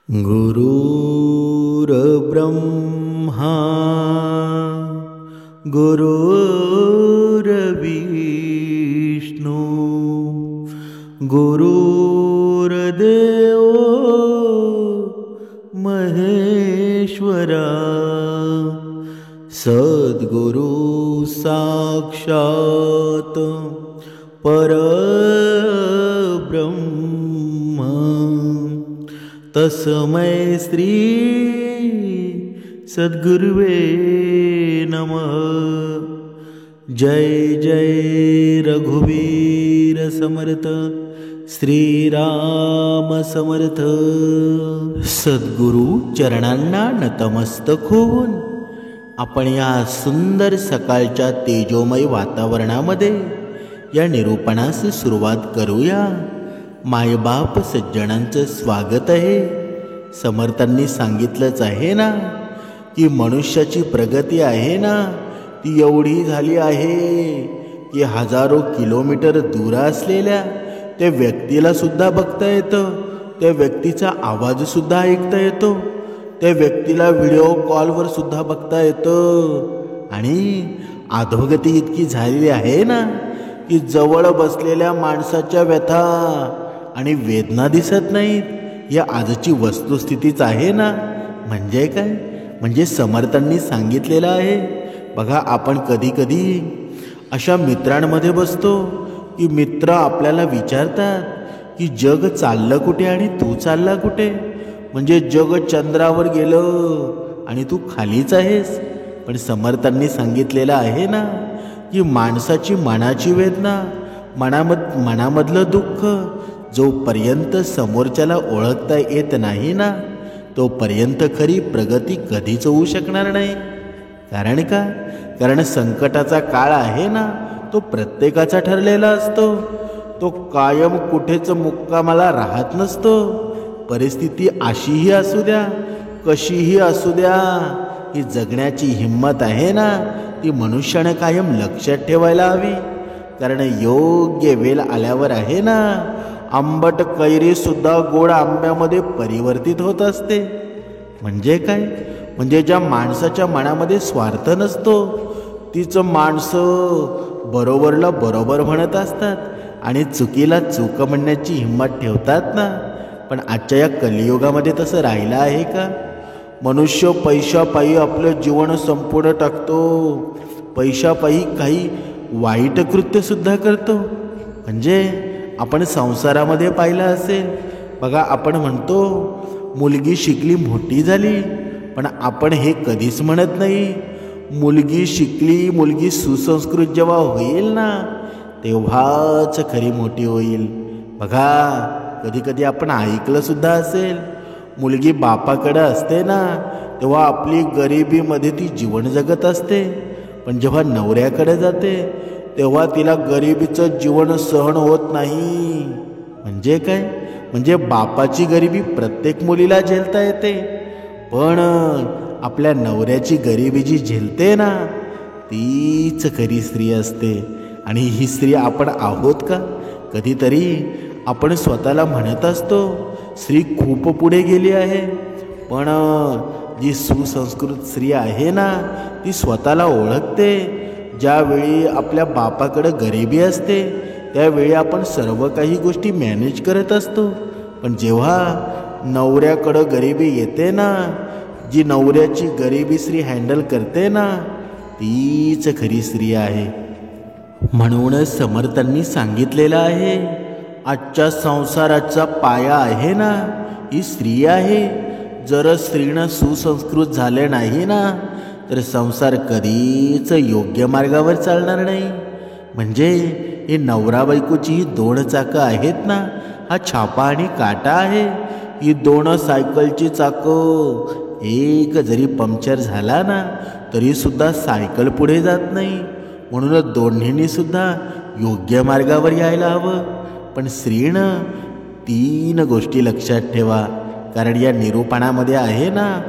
गुरुर्ब्रह्मा गुरुर्विष्णू गुरुर्देव महेश्वरा सद्गुरु साक्षात् परब्रह्म तस्मै श्री सद्गुरुवे नमः। जय जय रघुवीर समर्थ श्रीराम समर्थ। सद्गुरु चरणांना नतमस्तक होऊन आपण या सुंदर सकाळच्या तेजोमय वातावरणामध्ये या निरूपणास सुरुवात करूया। मायबाप सज्जनांचं स्वागत आहे। समर्थांनी सांगितलंच आहे ना की मनुष्याची प्रगती आहे ना ती एवढी झाली आहे की हजारो किलोमीटर दूर असलेल्या त्या व्यक्तीला सुद्धा बघता येतं, त्या व्यक्तीचा आवाज सुद्धा ऐकता येतो, त्या व्यक्तीला व्हिडिओ कॉलवर सुद्धा बघता येतं। आणि अधोगती इतकी झालेली आहे ना की जवळ बसलेल्या माणसाच्या व्यथा आणि वेदना दिसत नाहीत। या आजची वस्तुस्थितीच आहे ना। म्हणजे काय? म्हणजे समर्थांनी सांगितलेलं आहे बघा, आपण कधी कधी अशा मित्रांमध्ये बसतो की मित्र आपल्याला विचारतात की जग चाललं कुठे आणि तू चालला कुठे? म्हणजे जग चंद्रावर गेलं आणि तू खालीच आहेस। पण समर्थांनी सांगितलेलं आहे ना की माणसाची मनाची वेदना, मनामधलं दुःख जोपर्यंत समोरच्याला ओळखता येत नाही ना तोपर्यंत खरी प्रगती कधीच होऊ शकणार नाही। कारण का? कारण संकटाचा काळ आहे ना तो प्रत्येकाचा ठरलेला असतो। तो कायम कुठेच मुक्कामाला राहत नसतो। परिस्थिती अशीही असू द्या, कशीही असू द्या, ही जगण्याची हिंमत आहे ना ती मनुष्याने कायम लक्षात ठेवायला हवी। कारण योग्य वेळ आल्यावर आहे ना आंबट कैरी सुद्धा गोड आंब्यामध्ये परिवर्तित होत असते। म्हणजे काय? म्हणजे ज्या माणसाच्या मनामध्ये स्वार्थ नसतो तीच माणसं बरोबरला बरोबर म्हणत असतात आणि चुकीला चूक म्हणण्याची हिंमत ठेवतात ना। पण आजच्या या कलियुगामध्ये तसं राहिलं आहे का? मनुष्य पैशापायी आपलं जीवन संपूर्ण टाकतो, पैशापायी काही वाईट कृत्य सुद्धा करतो। म्हणजे आपण संसारामध्ये पाहिलं असेल बघा, आपण म्हणतो मुलगी शिकली मोठी झाली, पण आपण हे कधीच म्हणत नाही मुलगी शिकली, मुलगी सुसंस्कृत जेव्हा होईल ना तेव्हाच खरी मोठी होईल। बघा, कधी कधी आपण ऐकलं सुद्धा असेल मुलगी बापाकडे असते ना तेव्हा आपली गरिबीमध्ये ती जीवन जगत असते, पण जेव्हा नवऱ्याकडे जाते तेव्हा तिला गरिबीचं जीवन सहन होत नाही। म्हणजे काय? म्हणजे बापाची गरिबी प्रत्येक मुलीला झेलता येते, पण आपल्या नवऱ्याची गरिबी जी झेलते ना तीच खरी स्त्री असते। आणि ही स्त्री आपण आहोत का? कधीतरी आपण स्वतःला म्हणत असतो स्त्री खूप पुढे गेली आहे, पण जी सुसंस्कृत स्त्री आहे ना ती स्वतःला ओळखते। ज्यावेळी आपल्या बापाकडे गरिबी असते त्यावेळी आपण सर्व काही गोष्टी मॅनेज करत असतो, पण जेव्हा नवऱ्याकडं गरिबी येते ना, जी नवऱ्याची गरिबी स्त्री हँडल करते ना तीच खरी स्त्री आहे। म्हणूनच समर्थांनी सांगितलेलं आहे आजच्या संसाराचा पाया आहे ना ही स्त्री आहे। जर स्त्रीनं सुसंस्कृत झाले नाही ना तर संसार कधीच योग्य मार्गावर चालणार नाही। म्हणजे हे नवरा बायकोची ही दोन चाकं आहेत ना, हा छापा आणि काटा आहे। ही दोन सायकलची चाकं एक जरी पंक्चर झाला ना तरी सुद्धा सायकल पुढे जात नाही। म्हणून दोन्हींनी सुद्धा योग्य मार्गावर यायला हवं। पण स्त्रीनं 3 गोष्टी लक्षात ठेवा। कारण या निरूपणामध्ये आहे ना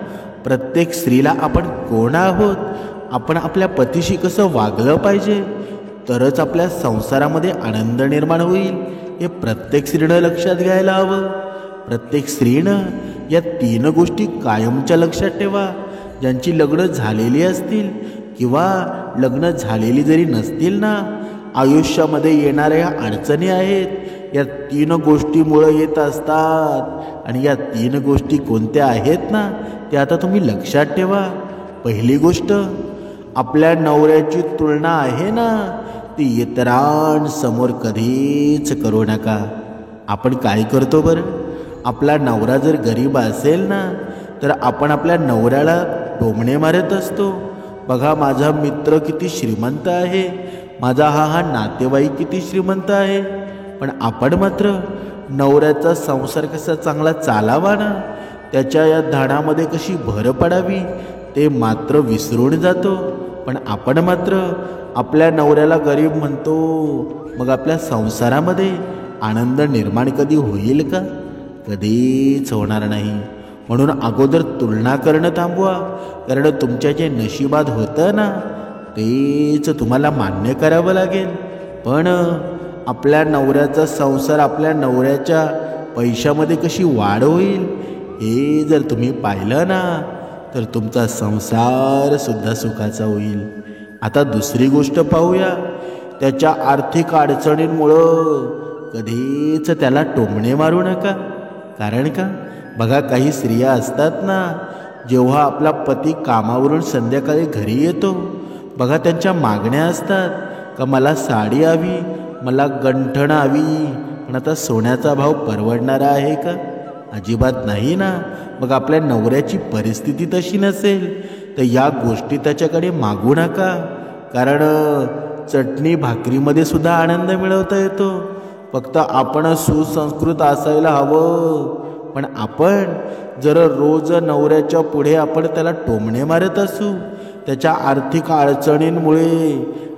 प्रत्येक स्त्रीला आपण कोण आहोत, आपण आपल्या पतीशी कसं वागलं पाहिजे तरच आपल्या संसारामध्ये आनंद निर्माण होईल, हे प्रत्येक स्त्रीनं लक्षात घ्यायला हवं। प्रत्येक स्त्रीनं या 3 गोष्टी कायमच्या लक्षात ठेवा. ज्यांची लग्न झालेली असतील किंवा लग्न झालेली जरी नसतील ना, आयुष्यामध्ये येणाऱ्या ह्या अडचणी आहेत या 3 गोष्टीमुळे येत असतात. आणि या 3 गोष्टी कोणत्या आहेत ना, ते आता तुम्ही लक्षात ठेवा. पहिली गोष्ट, आपल्या नवऱ्याची तुलना आहे ना, ती इतरांसमोर कधीच करू नका. आपण काय करतो बरं? आपला नवरा जर गरीब असेल ना, तर आपण आपल्या नवऱ्याला टोमणे मारत असतो. बघा, माझा मित्र किती श्रीमंत आहे, माझा हा नातेवाईक किती श्रीमंत आहे. पण आपण मात्र नवऱ्याचा संसार कसा चांगला चालावा ना, त्याच्या या धाडामध्ये कशी भर पडावी ते मात्र विसरून जातो. पण आपण मात्र आपल्या नवऱ्याला गरीब म्हणतो. मग आपल्या संसारामध्ये आनंद निर्माण कधी होईल का? कधीच होणार नाही. म्हणून अगोदर तुलना करणं थांबवा. कारण तुमच्या जे नशिबात होतं ना, तेच तुम्हाला मान्य करावं लागेल. पण आपल्या नवऱ्याचा संसार, आपल्या नवऱ्याच्या पैशामध्ये कशी वाढ होईल हे जर तुम्ही पाहिलं ना, तर तुमचा संसार सुद्धा सुखाचा होईल. आता दुसरी गोष्ट पाहूया. त्याच्या आर्थिक अडचणींमुळं कधीच त्याला टोमणे मारू नका. कारण का, बघा, काही स्त्रिया असतात ना, जेव्हा आपला पती कामावरून संध्याकाळी घरी येतो, बघा त्यांच्या मागण्या असतात का मला साडी हवी, मला गंठण हवी. पण आता सोन्याचा भाव परवडणारा आहे का? अजिबात नाही ना. मग आपल्या नवऱ्याची परिस्थिती तशी नसेल तर या गोष्टी त्याच्याकडे मागू नका. कारण चटणी भाकरीमध्ये सुद्धा आनंद मिळवता येतो. फक्त आपण सुसंस्कृत असायला हवं. पण आपण जर रोज नवऱ्याच्या पुढे आपण त्याला टोमणे मारत असू, त्याच्या आर्थिक अडचणींमुळे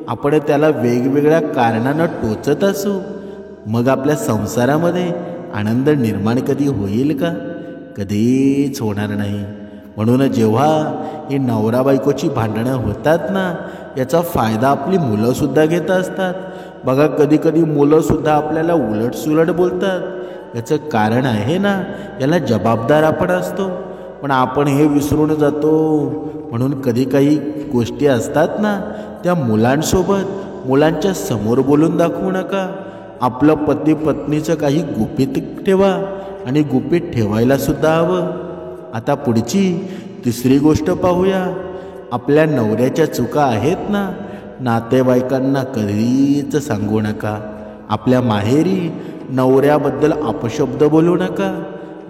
आपण त्याला वेगवेगळ्या कारणानं टोचत असू, मग आपल्या संसारामध्ये आनंद निर्माण कधी होईल का? कधीच होणार नाही. म्हणून जेव्हा ही नवरा बायकोची भांडणं होतात ना, याचा फायदा आपली मुलंसुद्धा घेत असतात. बघा, कधी कधी मुलंसुद्धा आपल्याला उलटसुलट बोलतात. याचं कारण आहे ना, याला जबाबदार आपण असतो. पण आपण हे विसरून जातो. म्हणून कधी काही गोष्टी असतात ना, त्या मुलांसोबत मुलांच्या समोर बोलून दाखवू नका. आपलं पती पत्नीचं काही गुपित ठेवा आणि गुपित ठेवायला सुद्धा हवं. आता पुढची तिसरी गोष्ट पाहूया. आपल्या नवऱ्याच्या चुका आहेत ना, नातेवाईकांना कधीच सांगू नका. आपल्या माहेरी नवऱ्याबद्दल अपशब्द बोलू नका.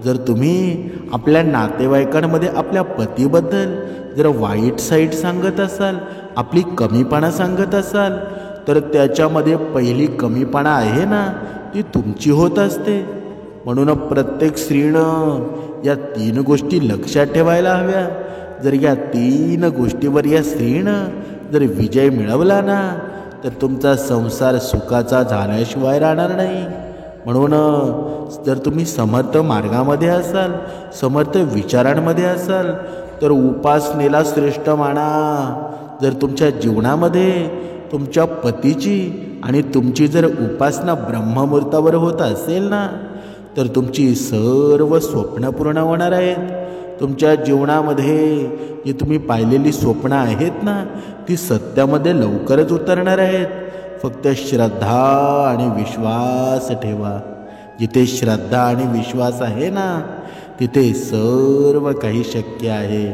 जर तुम्ही आपल्या नातेवाईकांमध्ये आपल्या पतीबद्दल जर वाईट साईट सांगत असाल, आपली कमीपणा सांगत असाल, तर त्याच्यामध्ये पहिली कमीपणा आहे ना, ती तुमची होत असते. म्हणून प्रत्येक स्त्रीनं या 3 गोष्टी लक्षात ठेवायला हव्या. जर या 3 गोष्टीवर या स्त्रीनं जर विजय मिळवला ना, तर तुमचा संसार सुखाचा झाल्याशिवाय राहणार नाही. म्हणून जर तुम्ही समर्थ मार्गामध्ये असाल, समर्थ विचारांमध्ये असाल, तर उपासनेला श्रेष्ठ माना. जर तुमच्या जीवनामध्ये तुमच्या पतीची आणि तुमची जर उपासना ब्रह्ममुहूर्तावर होत असेल ना, तर तुमची सर्व स्वप्न पूर्ण होणार आहेत. तुमच्या जीवनामध्ये जी तुम्ही पाहिलेली स्वप्न आहेत ना, ती सत्यामध्ये लवकरच उतरणार आहेत. फक्त श्रद्धा आणि विश्वास ठेवा. जिथे श्रद्धा आणि विश्वास आहे ना, तिथे सर्व काही शक्य आहे.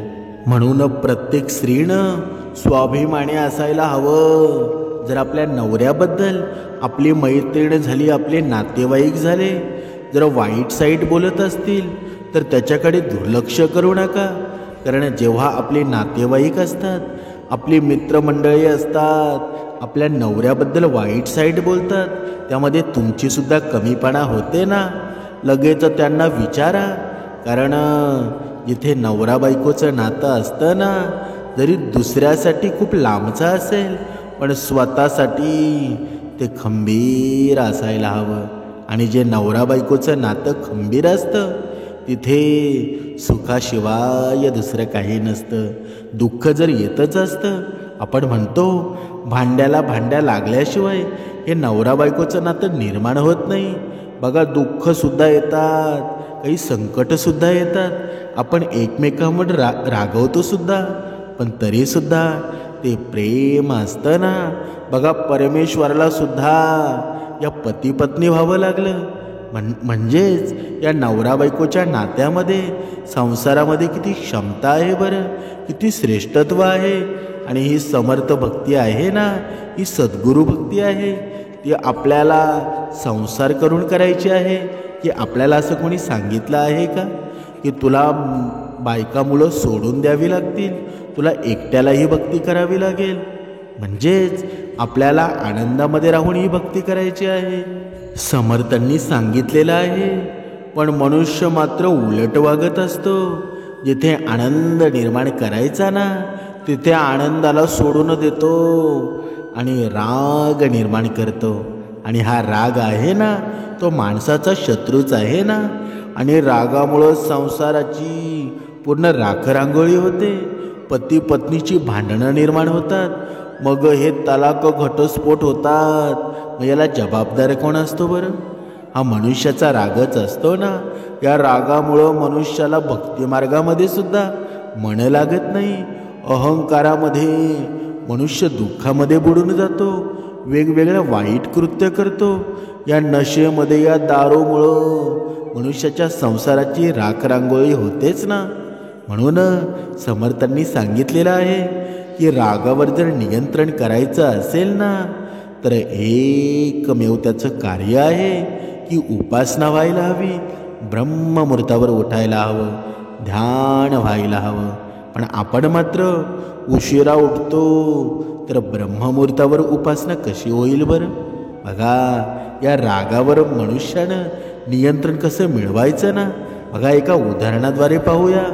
म्हणून प्रत्येक स्त्रीनं स्वाभिमानी असायला हवं. जर आपल्या नवऱ्याबद्दल आपली मैत्रीण झाली, आपले नातेवाईक झाले, जर वाईट साईट बोलत असतील, तर त्याच्याकडे दुर्लक्ष करू नका. कारण जेव्हा आपले नातेवाईक असतात, आपली मित्रमंडळी असतात, आपल्या नवऱ्याबद्दल वाईट साईट बोलतात, त्यामध्ये तुमची सुद्धा कमीपणा होते ना, लगेच त्यांना विचारा. कारण जिथे नवरा बायकोचं नातं असतं ना, जरी दुसऱ्यासाठी खूप लांबचं असेल, पण स्वतःसाठी ते खंबीर असायला हवं. आणि जे नवरा बायकोचं नातं खंबीर असतं, तिथे सुखाशिवाय दुसरं काही नसतं. दुःख जर येतच असतं. आपण म्हणतो भांड्याला भांड्या लागल्याशिवाय हे नवरा बायकोचं नातं निर्माण होत नाही. बघा, दुःखसुद्धा येतात, काही संकटसुद्धा येतात, आपण एकमेकांवर रागवतो सुद्धा, पण तरीसुद्धा ते प्रेम असतं ना. बघा, परमेश्वराला सुद्धा या पती पत्नी व्हावं लागलं. म्हणजेच या नवरा बायकोच्या नात्यामध्ये, संसारामध्ये किती क्षमता आहे बरं, किती श्रेष्ठत्व आहे. आणि ही समर्थ भक्ती आहे ना, ही सद्गुरू भक्ती आहे. ती आपल्याला संसार करून करायची आहे, की आपल्याला असं कोणी सांगितलं आहे का की तुला बायका मुलं सोडून द्यावी लागतील, तुला एकट्याला ही भक्ती करावी लागेल? म्हणजेच आपल्याला आनंदामध्ये राहून ही भक्ती करायची आहे, समर्थांनी सांगितलेलं आहे. पण मनुष्य मात्र उलट वागत असतो. जिथे आनंद निर्माण करायचा ना, तिथे आनंदाला सोडून देतो आणि राग निर्माण करतो. आणि हा राग आहे ना, तो माणसाचा शत्रूच आहे ना. आणि रागामुळं संसाराची पूर्ण राखरांगोळी होते, पती पत्नीची भांडणं निर्माण होतात, मग हे तलाक घटस्फोट होतात. मग याला जबाबदार कोण असतो बरं? हा मनुष्याचा रागच असतो ना. या रागामुळं मनुष्याला भक्तिमार्गामध्ये सुद्धा मन लागत नाही. अहंकारामध्ये मनुष्य दुःखामध्ये बुडून जातो, वेगवेगळं वाईट कृत्य करतो. या नशेमध्ये, या दारूमुळं मनुष्याच्या संसाराची राखरांगोळी होतेच ना. म्हणून समर्थांनी सांगितलेलं आहे की रागावर जर नियंत्रण करायचं असेल ना, तर एकमेव त्याचं कार्य आहे की उपासना व्हायला हवी, ब्रह्ममुहूर्तावर उठायला हवं, ध्यान व्हायला हवं. पण आपण मात्र उशिरा उठतो, तर ब्रह्ममुहूर्तावर उपासना कशी होईल बरं? बघा, या रागावर मनुष्यानं नियंत्रण कसं मिळवायचं ना, बघा एका उदाहरणाद्वारे पाहूया.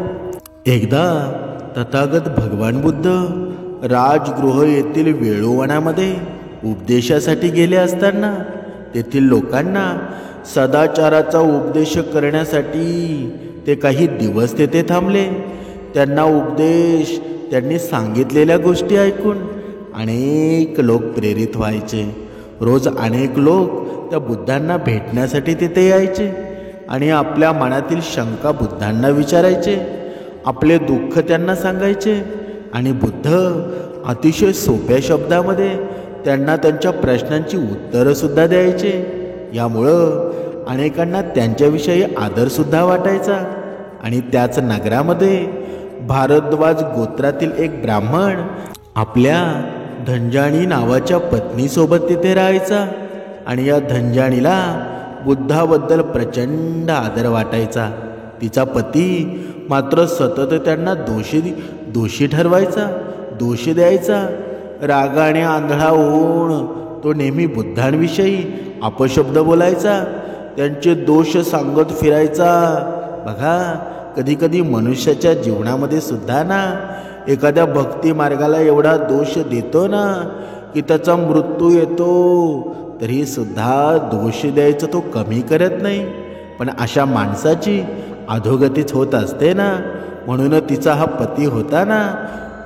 एकदा तथागत भगवान बुद्ध राजगृह येथील वेळोवनामध्ये उपदेशासाठी गेले असताना तेथील लोकांना सदाचाराचा उपदेश करण्यासाठी ते काही दिवस तेथे थांबले. त्यांना उपदेश, त्यांनी सांगितलेल्या गोष्टी ऐकून अनेक लोक प्रेरित व्हायचे. रोज अनेक लोक त्या बुद्धांना भेटण्यासाठी तिथे यायचे आणि आपल्या मनातील शंका बुद्धांना विचारायचे, आपले दुःख त्यांना सांगायचे. आणि बुद्ध अतिशय सोप्या शब्दामध्ये त्यांना त्यांच्या प्रश्नांची उत्तरंसुद्धा द्यायचे. यामुळं अनेकांना त्यांच्याविषयी आदरसुद्धा वाटायचा. आणि त्याच नगरामध्ये भारद्वाज गोत्रातील एक ब्राह्मण आपल्या धनजाणी नावाच्या पत्नीसोबत तिथे राहायचा. आणि या धनजाणीला बुद्धाबद्दल प्रचंड आदर वाटायचा. तिचा पती मात्र सतत त्यांना दोषी ठरवायचा, दोषी द्यायचा. रागाने आंधळा होऊन तो नेहमी बुद्धांविषयी अपशब्द बोलायचा, त्यांचे दोष सांगत फिरायचा. बघा, कधी कधी मनुष्याच्या जीवनामध्ये सुद्धा ना एखाद्या भक्ती मार्गाला एवढा दोष देतो ना की त्याचा मृत्यू येतो, तरी सुद्धा दोष द्यायचं तो कमी करत नाही. पण अशा माणसाची अधोगतीच होत असते ना. म्हणून तिचा हा पती होता ना,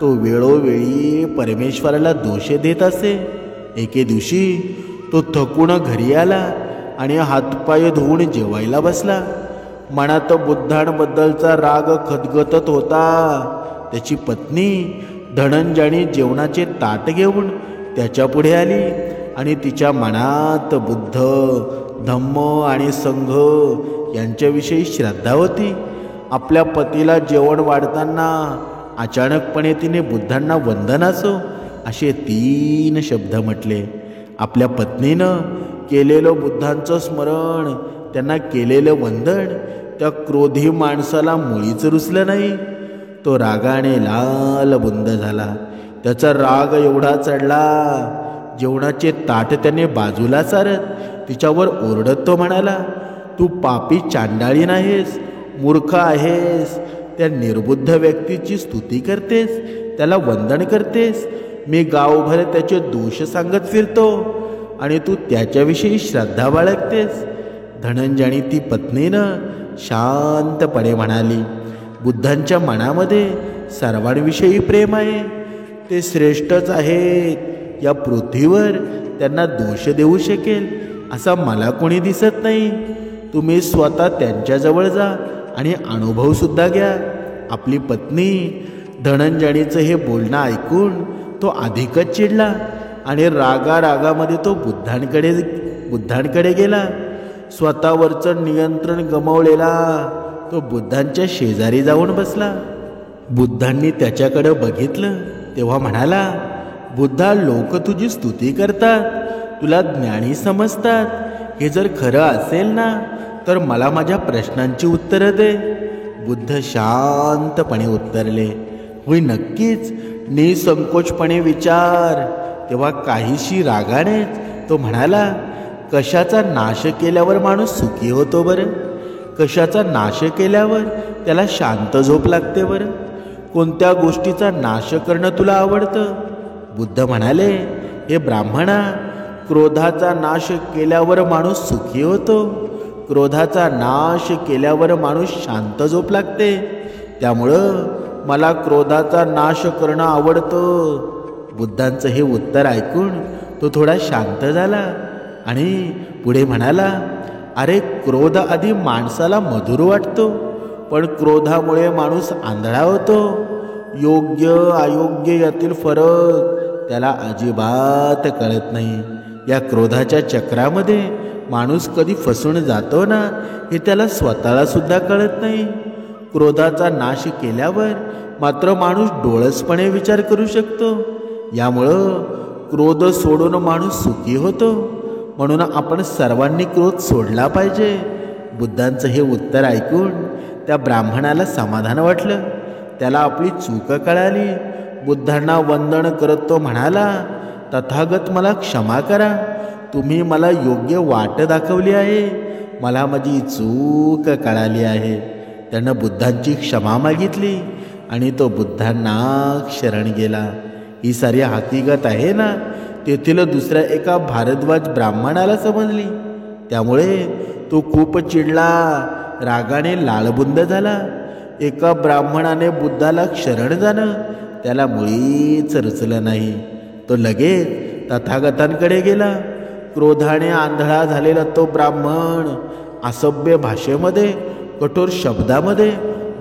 तो वेळोवेळी परमेश्वराला दोष देत असे. एके दिवशी तो थकून घरी आला आणि हातपाय धुवून जेवायला बसला. मनात बुद्धांबद्दलचा राग खदगतत होता. त्याची पत्नी धनंजयनी जेवणाचे ताट घेऊन त्याच्या पुढे आली आणि तिच्या मनात बुद्ध, धम्म आणि संघ यांच्याविषयी श्रद्धा होती. आपल्या पतीला जेवण वाढताना अचानकपणे तिने बुद्धांना वंदन असो असे 3 शब्द म्हटले. आपल्या पत्नीनं केलेलं बुद्धांचं स्मरण, त्यांना केलेलं वंदन त्या क्रोधी माणसाला मुळीच रुचलं नाही. तो रागाने लाल बुंद झाला. त्याचा राग एवढा चढला, जेवणाचे ताट त्याने बाजूला सारत तिच्यावर ओरडत तो म्हणाला, तू पापी चांडाळी नाहीस, मूर्ख आहेस. त्या निर्बुद्ध व्यक्तीची स्तुती करतेस, त्याला वंदन करतेस. मी गावभर त्याचे दोष सांगत फिरतो आणि तू त्याच्याविषयी श्रद्धा बाळगतेस. धनंजयनी ती पत्नीनं शांतपणे म्हणाली, बुद्धांच्या मनामध्ये सर्वांविषयी प्रेम आहे. ते श्रेष्ठच आहेत. या पृथ्वीवर त्यांना दोष देऊ शकेल असा मला कोणी दिसत नाही. तुम्ही स्वतः त्यांच्याजवळ जा आणि अनुभवसुद्धा घ्या. आपली पत्नी धनंजयीचं हे बोलणं ऐकून तो अधिकच चिडला आणि रागारागामध्ये तो बुद्धांकडे गेला. स्वतःवरचं नियंत्रण गमावलेला तो बुद्धांच्या शेजारी जाऊन बसला. बुद्धांनी त्याच्याकडे बघितलं तेव्हा म्हणाला, बुद्धा, लोक तुझी स्तुती करतात, तुला ज्ञानी समजतात. हे जर खरं असेल ना तर मला माझ्या प्रश्नांची उत्तरं दे. बुद्ध शांतपणे उत्तरले, होय नक्कीच, निसंकोचपणे विचार. तेव्हा काहीशी रागानेच तो म्हणाला, कशाचा नाश केल्यावर माणूस सुखी होतो बरं? कशाचा नाश केल्यावर त्याला शांत झोप लागते बरं? कोणत्या गोष्टीचा नाश करणं तुला आवडतं? बुद्ध म्हणाले, हे ब्राह्मणा, क्रोधाचा नाश केल्यावर माणूस सुखी होतो. क्रोधाचा नाश केल्यावर माणूस शांत झोप लागते. त्यामुळं मला क्रोधाचा नाश करणं आवडतं. बुद्धांचं हे उत्तर ऐकून तो थोडा शांत झाला आणि पुढे म्हणाला, अरे, क्रोध आधी माणसाला मधुर वाटतो, पण क्रोधामुळे माणूस आंधळा होतो. योग्य अयोग्य यातील फरक त्याला अजिबात कळत नाही. या क्रोधाच्या चक्रामध्ये माणूस कधी फसून जातो ना, हे त्याला स्वतःला सुद्धा कळत नाही. क्रोधाचा नाश केल्यावर मात्र माणूस डोळसपणे विचार करू शकतो. यामुळं क्रोध सोडून माणूस सुखी होतो. म्हणून आपण सर्वांनी क्रोध सोडला पाहिजे. बुद्धांचं हे उत्तर ऐकून त्या ब्राह्मणाला समाधान वाटलं. त्याला आपली चूक कळाली. बुद्धांना वंदन करत तो म्हणाला, तथागत, मला क्षमा करा. तुम्ही मला योग्य वाट दाखवली आहे. मला माझी चूक कळाली आहे. त्यानं बुद्धांची क्षमा मागितली आणि तो बुद्धांना शरण गेला. ही सारी हकीकत आहे ना, तेथील दुसऱ्या एका भारद्वाज ब्राह्मणाला समजली. त्यामुळे तो खूप चिडला, रागाने लालबुंद झाला. एका ब्राह्मणाने बुद्धाला शरण जाणं त्याला मुळीच रुचलं नाही. तो लगेच तथागतांकडे गेला. क्रोधाने आंधळा झालेला तो ब्राह्मण असभ्य भाषेमध्ये, कठोर शब्दामध्ये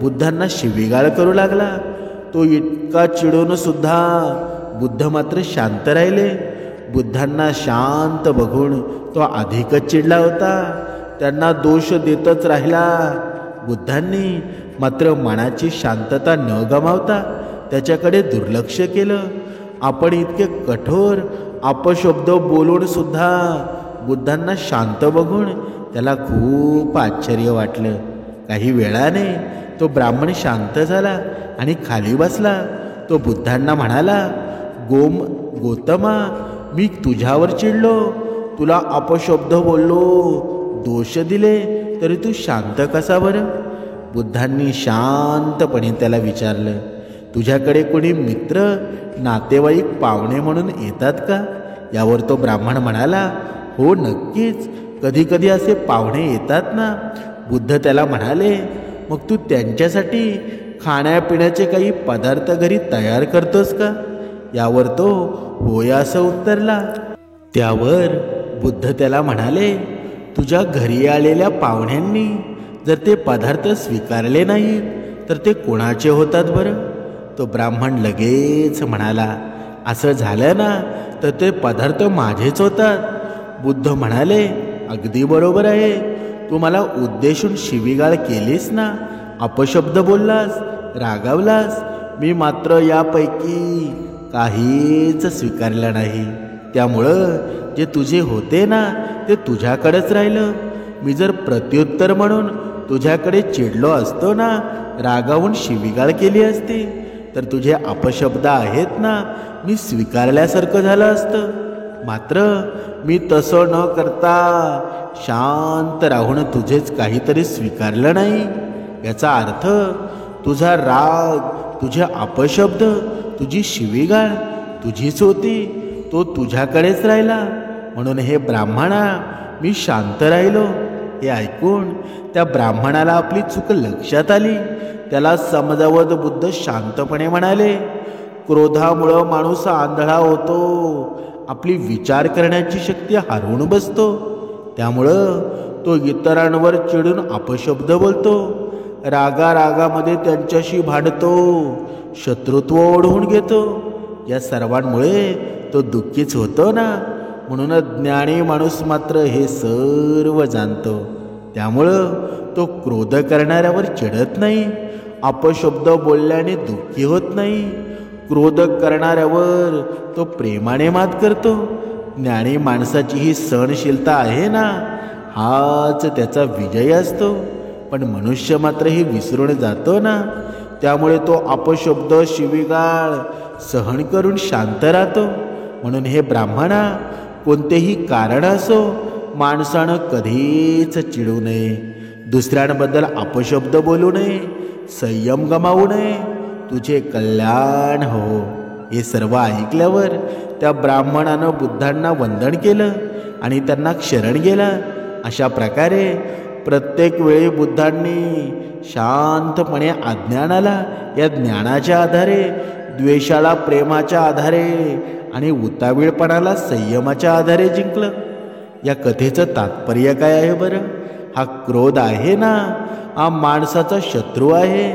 बुद्धांना शिवीगाळ करू लागला. तो इतका चिडून सुद्धा बुद्ध मात्र शांत राहिले. बुद्धांना शांत बघून तो अधिकच चिडला होता. त्यांना दोष देतच राहिला. बुद्धांनी मात्र मनाची शांतता न गमावता त्याच्याकडे दुर्लक्ष केलं. आपण इतके कठोर अपशब्द बोलून सुद्धा बुद्धांना शांत बघून त्याला खूप आश्चर्य वाटलं. काही वेळाने तो ब्राह्मण शांत झाला आणि खाली बसला. तो बुद्धांना म्हणाला, गौतमा, मी तुझ्यावर चिडलो, तुला अपशब्द बोललो, दोष दिले, तरी तू शांत कसा बरं? बुद्धांनी शांतपणे त्याला विचारलं, तुझ्याकडे कोणी मित्र, नातेवाईक, पाहुणे म्हणून येतात का? यावर तो ब्राह्मण म्हणाला, हो नक्कीच, कधी कधी असे पाहुणे येतात ना. बुद्ध त्याला म्हणाले, मग तू त्यांच्यासाठी खाण्यापिण्याचे काही पदार्थ घरी तयार करतोस का? यावर तो होय असं उत्तरला. त्यावर बुद्ध त्याला म्हणाले, तुझ्या घरी आलेल्या पाहुण्यांनी जर ते पदार्थ स्वीकारले नाहीत तर ते कोणाचे होतात बरं? तो ब्राह्मण लगेच म्हणाला, असं झालं ना तर ते पदार्थ माझेच होतात. बुद्ध म्हणाले, अगदी बरोबर आहे, तू मला उद्देशून शिवीगाळ केलीस ना, अपशब्द बोललास, रागावलास, मी मात्र यापैकी काहीच स्वीकारलं नाही. त्यामुळं जे तुझे होते ना ते तुझ्याकडेच राहिलं. मी जर प्रत्युत्तर म्हणून तुझ्याकडे चिडलो असतो ना, रागावून शिवीगाळ केली असती, तर तुझे अपशब्द आहेत ना मी स्वीकारल्यासारखं झालं असतं. मात्र मी तसं न करता शांत राहून तुझेच काहीतरी स्वीकारलं नाही. याचा अर्थ तुझा राग, तुझे अपशब्द, तुझी शिवीगाळ तुझीच होती, तो तुझ्याकडेच राहिला. म्हणून हे ब्राह्मणा, मी शांत राहिलो. हे ऐकून त्या ब्राह्मणाला आपली चूक लक्षात आली. त्याला समजावत बुद्ध शांतपणे म्हणाले, क्रोधामुळं माणूस आंधळा होतो, आपली विचार करण्याची शक्ती हरवून बसतो. त्यामुळं तो इतरांवर चिडून अपशब्द बोलतो, रागारागामध्ये त्यांच्याशी भांडतो, शत्रुत्व ओढवून घेतो. या सर्वांमुळे तो दुःखीच होतो ना. म्हणूनच ज्ञानी माणूस मात्र हे सर्व जाणतो. त्यामुळं तो क्रोध करणाऱ्यावर चिडत नाही, अपशब्द बोलल्याने दुःखी होत नाही. क्रोध करणाऱ्यावर तो प्रेमाने मात करतो. ज्ञानी माणसाची ही सहनशीलता आहे ना, हाच त्याचा विजय असतो. पण मनुष्य मात्र हे विसरून जातो ना. त्यामुळे तो अपशब्द शिवीगाळ सहन करून शांत राहतो. म्हणून हे ब्राह्मणा, कोणतेही कारण असो, माणसानं कधीच चिडू नये, दुसऱ्यांबद्दल अपशब्द बोलू नये, संयम गमावू नये, तुझे कल्याण हो. हे सर्व ऐकल्यावर त्या ब्राह्मणानं बुद्धांना वंदन केलं आणि त्यांना शरण गेला. अशा प्रकारे प्रत्येक वेळी बुद्धांनी शांतपणे अज्ञानाला या ज्ञानाच्या आधारे, द्वेषाला प्रेमाच्या आधारे आणि उतावीळपणाला संयमाच्या आधारे जिंकलं. या कथेचं तात्पर्य काय आहे बरं? हा क्रोध आहे ना, हा माणसाचा शत्रू आहे.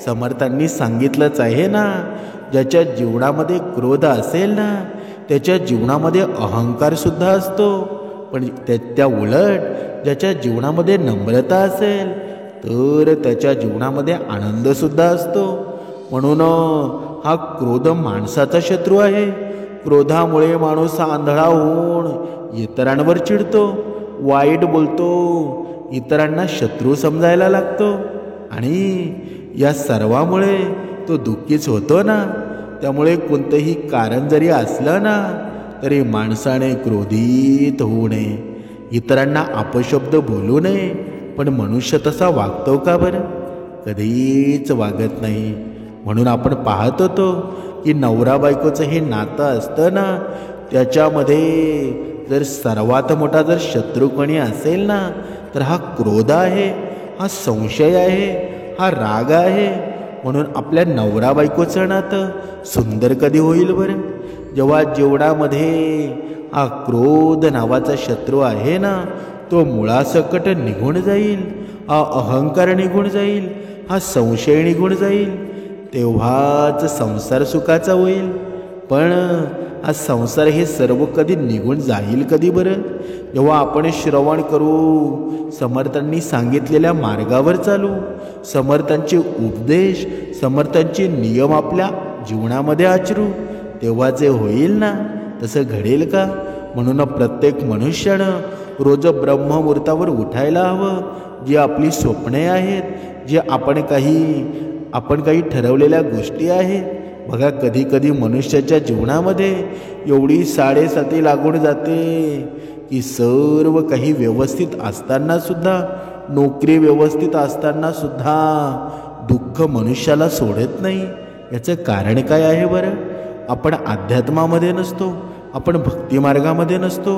समर्थांनी सांगितलंच आहे ना, ज्याच्या जीवनामध्ये क्रोध असेल ना, त्याच्या जीवनामध्ये अहंकार सुद्धा असतो. पण त्या उलट ज्याच्या जीवनामध्ये नम्रता असेल तर त्याच्या जीवनामध्ये आनंद सुद्धा असतो. म्हणून हा क्रोध माणसाचा शत्रू आहे. क्रोधामुळे माणूस आंधळा होऊन इतरांवर चिडतो, वाईट बोलतो, इतरांना शत्रू समजायला लागतो आणि या सर्वामुळे तो दुःखीच होतो ना. त्यामुळे कोणतंही कारण जरी असलं ना, तरी माणसाने क्रोधित होऊ नये, इतरांना अपशब्द बोलू नये. पण मनुष्य तसा वागतो का बरं? कधीच वागत नाही. म्हणून आपण पाहत होतो की नवरा बायकोचं हे नातं असतं ना, त्याच्यामध्ये जर सर्वात मोठा जर शत्रू कोणी असेल ना, तर हा क्रोध आहे, हा संशय आहे, हा राग आहे. म्हणून आपल्या नवरा बायकोचं नातं सुंदर कधी होईल बरं? जेव्हा जीवनामध्ये हा क्रोध नावाचा शत्रू आहे ना, तो मुळासकट निघून जाईल, हा अहंकार निघून जाईल, हा संशय निघून जाईल, तेव्हाच संसार सुखाचा होईल. पण हा संसार हे सर्व कधी निघून जाईल कधी बरं? जेव्हा आपण श्रवण करू, समर्थांनी सांगितलेल्या मार्गावर चालू, समर्थांचे उपदेश, समर्थांचे नियम आपल्या जीवनामध्ये आचरू, तेव्हा जे होईल ना, तसं घडेल का? म्हणून प्रत्येक मनुष्यानं रोज ब्रह्ममुहूर्तावर उठायला हवं. जी आपली स्वप्ने आहेत, जे आपण काही ठरवलेल्या गोष्टी आहेत. बघा, कधी कधी मनुष्याच्या जीवनामध्ये एवढी साडेसाती लागून जाते की सर्व काही व्यवस्थित असताना सुद्धा, नोकरी व्यवस्थित असताना सुद्धा दुःख मनुष्याला सोडत नाही. याचं कारण काय आहे बरं? आपण अध्यात्मामध्ये नसतो, आपण भक्तिमार्गामध्ये नसतो,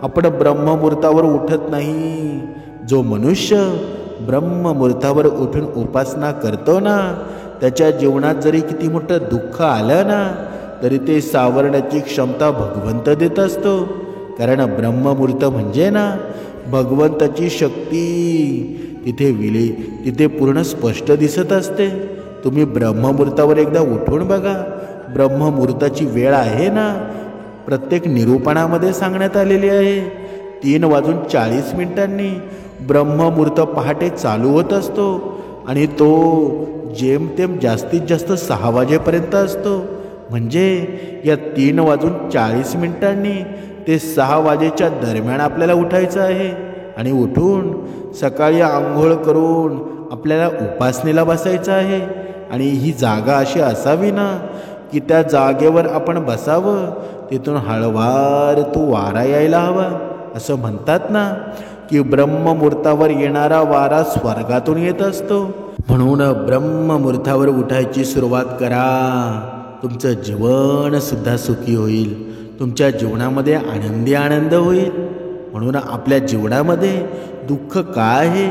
आपण ब्रह्ममुहूर्तावर उठत नाही. जो मनुष्य ब्रह्ममुहूर्तावर उठून उपासना करतो ना, त्याच्या जीवनात जरी किती मोठं दुःख आलं ना, तरी ते सावरण्याची क्षमता भगवंत देत असतो. कारण ब्रह्ममुहूर्त म्हणजे ना, भगवंताची शक्ती तिथे पूर्ण स्पष्ट दिसत असते. तुम्ही ब्रह्ममुहूर्तावर एकदा उठून बघा. ब्रह्ममुहूर्ताची वेळ आहे ना, प्रत्येक निरूपणामध्ये सांगण्यात आलेली आहे. 3:40 ब्रह्ममुहूर्त पहाटे चालू होत असतो आणि तो जेमतेम जास्तीत जास्त 6 वाजेपर्यंत असतो. म्हणजे या 3:40 ते 6 वाजेच्या दरम्यान आपल्याला उठायचं आहे आणि उठून सकाळी आंघोळ करून आपल्याला उपासनेला बसायचं आहे. आणि ही जागा अशी असावी ना की त्या जागेवर आपण बसावं, तिथून हळवार तो वारा यायला हवा. असं म्हणतात ना की ब्रह्ममुहूर्तावर येणारा वारा स्वर्गातून येत असतो. म्हणून ब्रह्ममुहूर्तावर उठायची सुरुवात करा. तुमचं जीवन सुद्धा सुखी होईल, तुमच्या जीवनामध्ये आनंद होईल. म्हणून आपल्या जीवनामध्ये दुःख काय आहे?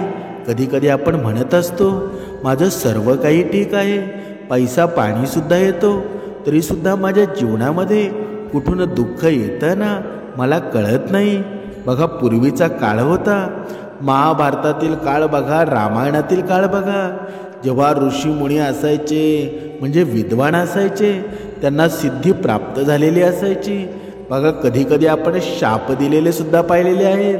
कधी कधी आपण म्हणत असतो, माझं सर्व काही ठीक आहे, पैसा पाणीसुद्धा येतो, तरीसुद्धा माझ्या जीवनामध्ये कुठून दुःख येतं ना, मला कळत नाही. बघा, पूर्वीचा काळ होता, महाभारतातील काळ बघा, रामायणातील काळ बघा, जेव्हा ऋषीमुनी असायचे म्हणजे विद्वान असायचे, त्यांना सिद्धी प्राप्त झालेली असायची बघा. कधी कधी आपण शाप दिलेले सुद्धा पाहिलेले आहेत.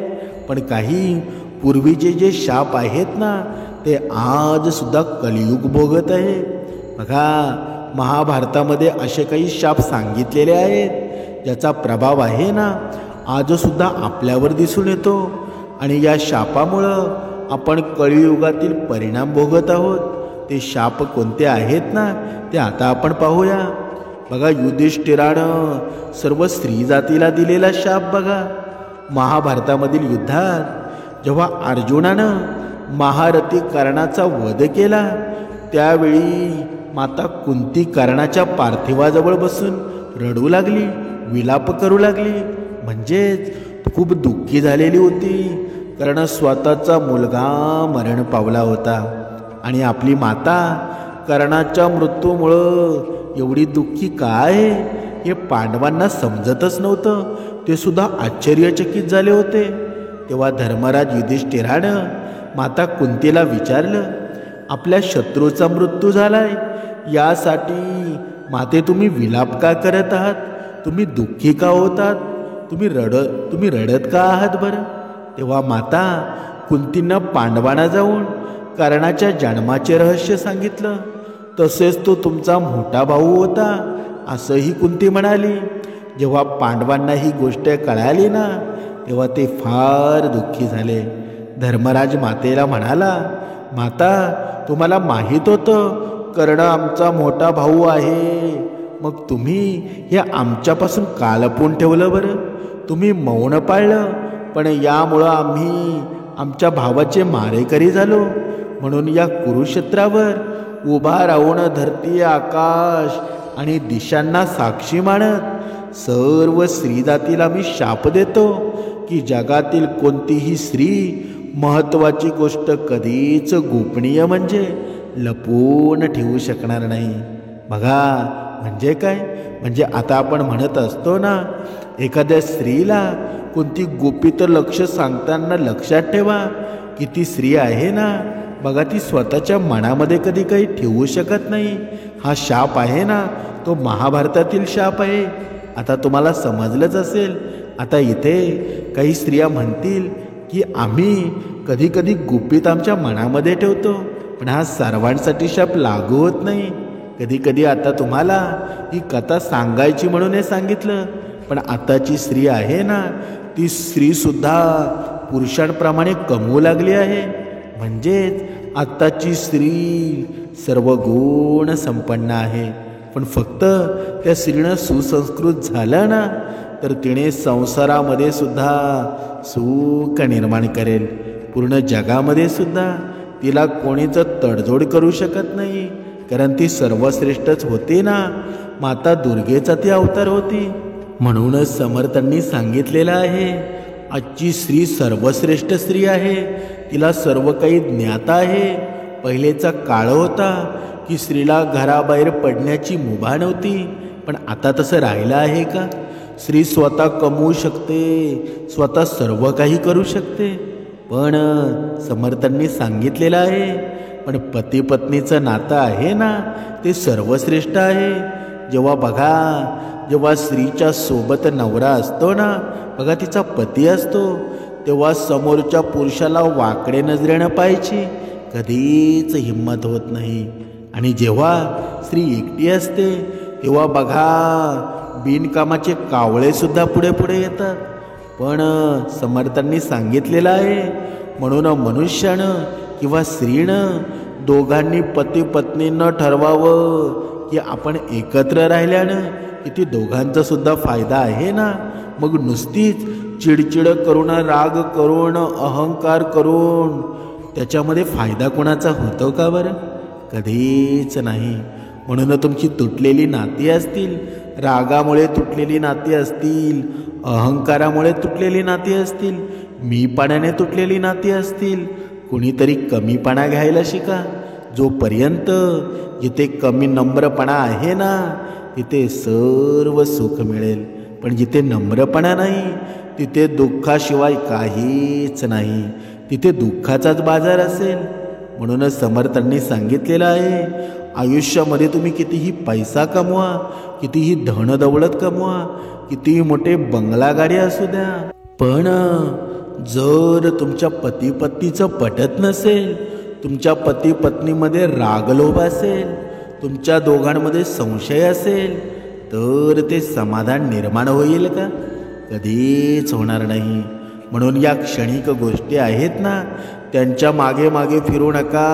पण काही पूर्वीचे जे शाप आहेत ना, ते आज सुद्धा कलियुग भोगत आहे बघा. महाभारतामध्ये असे काही शाप सांगितलेले आहेत ज्याचा प्रभाव आहे ना आज सुद्धा आपल्यावर दिसून येतो. आणि या शापामुळं आपण कलियुगातील परिणाम भोगत आहोत. ते शाप कोणते आहेत ना ते आता आपण पाहूया बघा. युधिष्ठिरानं सर्व स्त्री जातीला दिलेला शाप बघा. महाभारतामधील युद्धात जेव्हा अर्जुनानं महारथी कर्णाचा वध केला, त्यावेळी माता कुंती कर्णाच्या पार्थिवाजवळ बसून रडू लागली, विलाप करू लागली. म्हणजेच खूप दुःखी झालेली होती, कारण स्वतःचा मुलगा मरण पावला होता. आणि आपली माता कर्णाच्या मृत्यूमुळं एवढी दुःखी काय हे पांडवांना समजतच नव्हतं. ते सुद्धा आश्चर्यचकित झाले होते. तेव्हा धर्मराज युधिष्ठिरानं माता कुंतीला विचारलं, आपल्या शत्रूचा मृत्यू झालाय, यासाठी माते तुम्ही विलाप का करत आहात? तुम्ही दुःखी का होतात? तुम्ही रडत का आहात बरं? तेव्हा माता कुंतीनं पांडवांना जाऊन कर्णाच्या जन्माचे रहस्य सांगितलं. तसेच तो तुमचा मोठा भाऊ होता असंही कुंती म्हणाली. जेव्हा पांडवांना ही गोष्ट कळाली ना, तेव्हा ते फार दुःखी झाले. धर्मराज मातेला म्हणाला, माता तुम्हाला माहीत होतं कर्ण आमचा मोठा भाऊ आहे, मग तुम्ही हे आमच्यापासून का लपवून ठेवलं बरं? तुम्ही मौन पाळलं. पण यामुळं आम्ही आमच्या भावाचे मारेकरी झालो. म्हणून या कुरुक्षेत्रावर उभा राहून धरती, आकाश आणि दिशांना साक्षी मानत सर्व स्त्री जातीला मी शाप देतो की जगातील कोणतीही स्त्री महत्त्वाची गोष्ट कधीच गोपनीय म्हणजे लपवून ठेवू शकणार नाही. बघा म्हणजे काय? म्हणजे आता आपण म्हणत असतो ना, एखाद्या स्त्रीला कोणती गोपित लक्ष सांगताना लक्षात ठेवा की ती स्त्री आहे ना, बघा ती स्वतःच्या मनामध्ये कधी काही ठेवू शकत नाही. हा शाप आहे ना, तो महाभारतातील शाप आहे. आता तुम्हाला समजलंच असेल. आता इथे काही स्त्रिया म्हणतील की आम्ही कधी कधी गुपित आमच्या मनामध्ये ठेवतो, पण हा सर्वांसाठी शाप लागू होत नाही. कधी कधी आता तुम्हाला ही कथा सांगायची म्हणून हे सांगितलं, पण आताची स्त्री आहे ना, ती स्त्रीसुद्धा पुरुषांप्रमाणे कमवू लागली आहे. म्हणजेच आत्ताची स्त्री सर्व गुण संपन्न आहे. पण फक्त त्या स्त्रीनं सुसंस्कृत झालं ना, तर तिने संसारामध्ये सुद्धा सुख निर्माण करेल. पूर्ण जगामध्ये सुद्धा तिला कोणीच तडजोड करू शकत नाही, कारण ती सर्वश्रेष्ठच होती ना. माता दुर्गेचा ती अवतार होती. म्हणूनच समर्थांनी सांगितलेलं आहे, आजची स्त्री सर्वश्रेष्ठ स्त्री आहे. तिला सर्व काही ज्ञात आहे. पहिलेचा काळ होता की स्त्रीला घराबाहेर पडण्याची मुभा नव्हती, पण आता तसं राहिलं आहे का? स्त्री स्वतः कमवू शकते, स्वतः सर्व काही करू शकते. पण समर्थांनी सांगितलेलं आहे, पण पती पत्नीचं नातं आहे ना, ते सर्वश्रेष्ठ आहे. जेव्हा स्त्रीच्या सोबत नवरा असतो ना, बघा तिचा पती असतो, तेव्हा समोरच्या पुरुषाला वाकडे नजरेनं पाहायची कधीच हिंमत होत नाही. आणि जेव्हा स्त्री एकटी असते, तेव्हा बघा बिनकामाचे कावळे सुद्धा पुढे पुढे येतात. पण समर्थांनी सांगितलेलं आहे, म्हणून मनुष्यानं किंवा स्त्रीनं दोघांनी पती पत्नीनं ठरवावं की आपण एकत्र राहिल्यानं किती दोघांचा सुद्धा फायदा आहे ना. मग नुसतीच चिडचिड करून, राग करून, अहंकार करून त्याच्यामध्ये फायदा कोणाचा होतो का बरं? कधीच नाही. म्हणून तुमची तुटलेली नाती असतील, रागामुळे तुटलेली नाती असतील, अहंकारामुळे तुटलेली नाती असतील, मीपणाने तुटलेली नाती असतील, कुणीतरी कमीपणा घ्यायला शिका. जोपर्यंत जिथे कमी नम्रपणा आहे ना, तिथे सर्व सुख मिळेल. पण जिथे नम्रपणा नाही, तिथे दुःखाशिवाय काहीच नाही. तिथे दुःखाचाच बाजार असेल. म्हणूनच समर्थांनी सांगितलेलं आहे, आयुष्यामध्ये तुम्ही कितीही पैसा कमवा, कितीही धनदौलत कमवा, कितीही मोठे बंगला गाडी असू द्या, पण जर तुमच्या पती पत्नीचं पटत नसेल, तुमच्या पती पत्नीमध्ये रागलोभ असेल, तुमच्या दोघांमध्ये संशय असेल, तर ते समाधान निर्माण होईल का? कधीच होणार नाही. म्हणून या क्षणिक गोष्टी आहेत ना, त्यांच्या मागे मागे फिरू नका.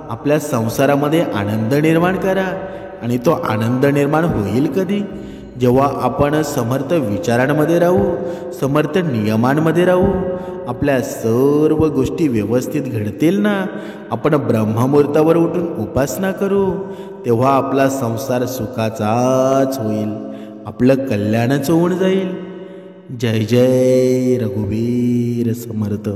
आपल्या संसारामध्ये आनंद निर्माण करा. आणि तो आनंद निर्माण होईल कधी? जेव्हा आपण समर्थ विचारांमध्ये राहू, समर्थ नियमांमध्ये राहू, आपल्या सर्व गोष्टी व्यवस्थित घडतील ना, आपण ब्रह्ममुहूर्तावर उठून उपासना करू, तेव्हा आपला संसार सुखाचाच होईल, आपलं कल्याणच होऊन जाईल. जय जय रघुवीर समर्थ.